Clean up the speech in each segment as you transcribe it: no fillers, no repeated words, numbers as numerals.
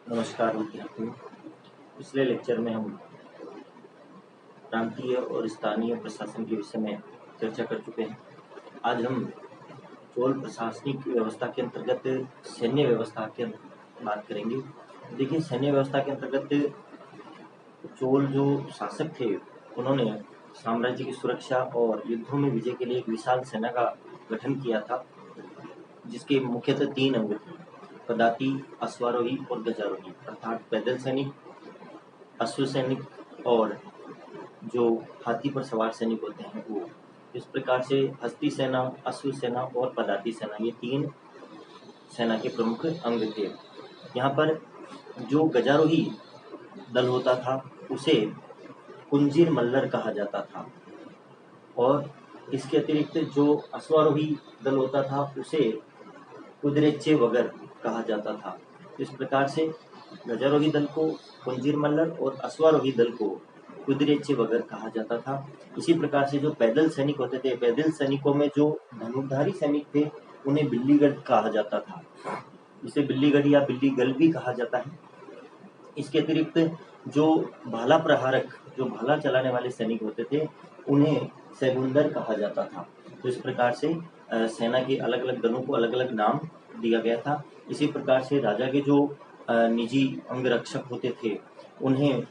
नमस्कार विद्यार्थियों। पिछले लेक्चर में हम प्रांतीय और स्थानीय प्रशासन के विषय में चर्चा कर चुके हैं। आज हम चोल प्रशासनिक व्यवस्था के अंतर्गत सैन्य व्यवस्था की बात करेंगे। देखिए, सैन्य व्यवस्था के अंतर्गत चोल जो शासक थे उन्होंने साम्राज्य की सुरक्षा और युद्धों में विजय के लिए एक विशाल सेना का गठन किया था, जिसके मुख्यतः 3 अंग थे: पदाति, अश्वारोही और गजारोही, अर्थात पैदल सैनिक, अश्व सैनिक और जो हाथी पर सवार सैनिक होते हैं वो। इस प्रकार से हस्ती सेना, अश्व सेना और पदाति सेना, ये 3 सेना के प्रमुख अंग थे। यहाँ पर जो गजारोही दल होता था उसे कुंजीर मल्लर कहा जाता था, और इसके अतिरिक्त जो अश्वारोही दल होता था उसे कुदिरेच्चे वगर कहा जाता था। इस प्रकार से गजारोही दल को कुंजीर मल्लर और अश्वारोही दल को कुदिरेच्चे वगर कहा जाता था। इसी प्रकार से जो पैदल सैनिक होते थे, पैदल सैनिकों में जो धनुर्धारी सैनिक थे उन्हें बिल्लीगढ़ कहा जाता था। इसे बिल्लीगढ़ या बिल्लीगल भी कहा जाता है। इसके अतिरिक्त जो भाला प्रहारक, जो भाला चलाने वाले सैनिक होते थे उन्हें सैगुंदर कहा जाता था। तो इस प्रकार से सेना के अलग अलग दलों को अलग अलग नाम दिया गया था। इसी प्रकार से राजा के जो निजी अंगरक्षक होते थे उन्हें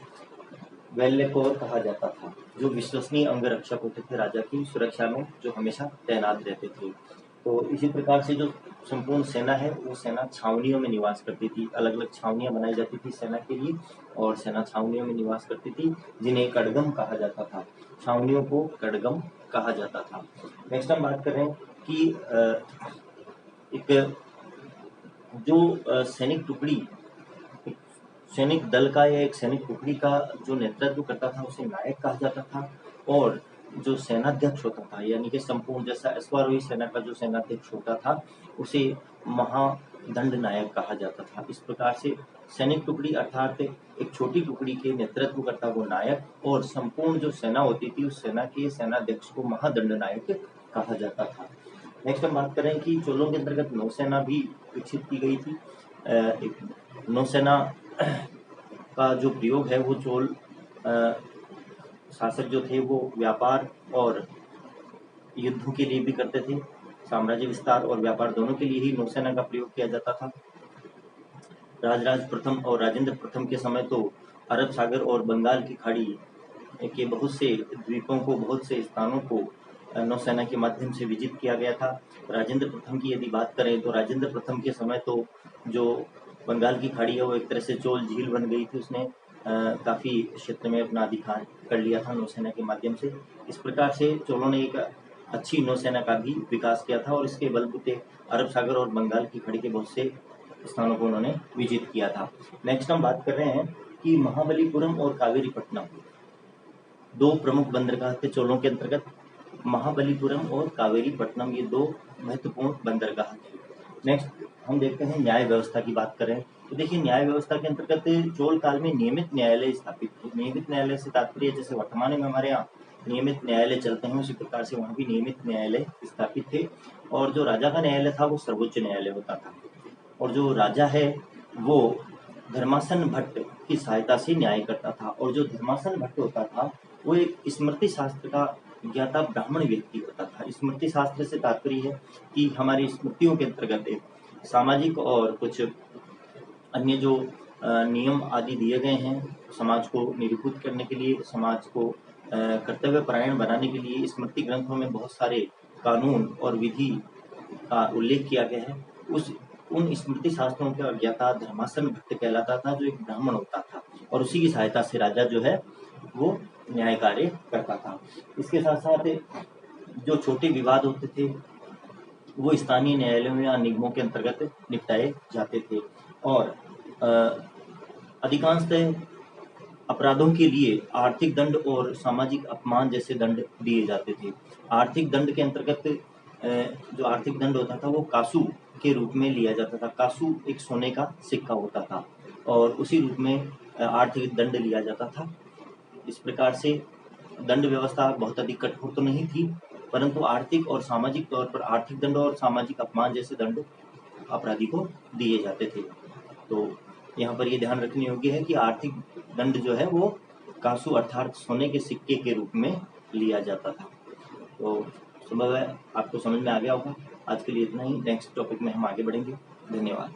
वेल्लेकोर कहा जाता था, जो विश्वसनीय अंगरक्षक होते थे राजा की सुरक्षा में, जो हमेशा तैनात रहते थे। तो इसी प्रकार से जो संपूर्ण सेना है वो सेना छावनियों में निवास करती थी। अलग अलग छावनियां बनाई जाती थी सेना के लिए, और सेना छावनियों में निवास करती थी, जिन्हें कड़गम कहा जाता था। छावनियों को कड़गम कहा जाता था। नेक्स्ट हम बात कर रहे हैं कि एक जो सैनिक टुकड़ी, सैनिक दल का या एक सैनिक टुकड़ी का जो नेतृत्व करता था उसे नायक कहा जाता था, और जो सेनाध्यक्ष होता था, यानी कि संपूर्ण जैसा अश्वारोही सेना का जो सेनाध्यक्ष होता था उसे महादंड नायक कहा जाता था। इस प्रकार से सैनिक टुकड़ी अर्थात एक छोटी टुकड़ी के नेतृत्व करता वो नायक, और संपूर्ण जो सेना होती थी उस सेना के सेनाध्यक्ष को महादंड नायक कहा जाता था। नेक्स्ट हम बात करें कि चोलों के अंतर्गत नौसेना भी विकसित की गई थी। एक नौसेना का जो प्रयोग है वो चोल शासक जो थे वो व्यापार और युद्धों के लिए भी करते थे। साम्राज्य विस्तार और व्यापार दोनों के लिए ही नौसेना का प्रयोग किया जाता था। राजराज प्रथम और राजेंद्र प्रथम के समय तो अरब सागर और बंगाल की खाड़ी के बहुत से द्वीपों को, बहुत से स्थानों को नौसेना के माध्यम से विजित किया गया था। राजेंद्र प्रथम की यदि बात करें तो राजेंद्र प्रथम के समय तो जो बंगाल की खाड़ी है वो एक तरह से चोल झील बन गई थी। उसने काफ़ी क्षेत्र में अपना अधिकार कर लिया था नौसेना के माध्यम से। इस प्रकार से चोलों ने एक अच्छी नौसेना का भी विकास किया था, और इसके बलबूते अरब सागर और बंगाल की खाड़ी के बहुत से स्थानों को उन्होंने विजित किया था। नेक्स्ट हम बात कर रहे हैं कि महाबलीपुरम और कावेरीपट्टनम, 2 प्रमुख बंदरगाह थे चोलों के अंतर्गत। महाबलीपुरम और कावेरीपट्टनम, ये 2 महत्वपूर्ण बंदरगाह थे। नेक्स्ट हम देखते हैं न्याय व्यवस्था की बात करें तो देखिए, न्याय व्यवस्था के अंतर्गत चोल काल में नियमित न्यायालय स्थापित थे। नियमित न्यायालय से तात्पर्य जैसे वर्तमान में हमारे यहाँ नियमित न्यायालय चलते हैं उसी प्रकार से वहाँ भी नियमित न्यायालय स्थापित थे। और जो राजा का न्यायालय था वो सर्वोच्च न्यायालय होता था, और जो राजा है वो धर्मासन भट्ट की सहायता से न्याय करता था। और जो धर्मासन भट्ट होता था वो एक स्मृति शास्त्र का ज्ञाता ब्राह्मण व्यक्ति होता था। स्मृति शास्त्र से तात्पर्य है कि हमारी स्मृतियों के अंतर्गत सामाजिक और कुछ अन्य जो नियम आदि दिए गए हैं समाज को निरूपित करने के लिए, समाज को कर्तव्य परायण बनाने के लिए, स्मृति ग्रंथों में बहुत सारे कानून और विधि का उल्लेख किया गया है। उन स्मृति शास्त्रों का ज्ञाता धर्मासन भट्ट कहलाता था, जो एक ब्राह्मण होता था, और उसी की सहायता से राजा जो है वो न्याय कार्य करता था। इसके साथ साथ जो छोटे विवाद होते थे वो स्थानीय न्यायालयों या निगमों के अंतर्गत निपटाए जाते थे, और अधिकांशतः अपराधों के लिए आर्थिक दंड और सामाजिक अपमान जैसे दंड दिए जाते थे। आर्थिक दंड के अंतर्गत जो आर्थिक दंड होता था वो कासू के रूप में लिया जाता था। कासू एक सोने का सिक्का होता था, और उसी रूप में आर्थिक दंड लिया जाता था। इस प्रकार से दंड व्यवस्था बहुत अधिक कठोर तो नहीं थी, परंतु आर्थिक और सामाजिक तौर पर आर्थिक दंड और सामाजिक अपमान जैसे दंड अपराधी को दिए जाते थे। तो यहाँ पर ये ध्यान रखने योग्य है कि आर्थिक दंड जो है वो कांसू अर्थात सोने के सिक्के के रूप में लिया जाता था। तो संभव है आपको समझ में आ गया होगा। आज के लिए इतना ही, नेक्स्ट टॉपिक में हम आगे बढ़ेंगे। धन्यवाद।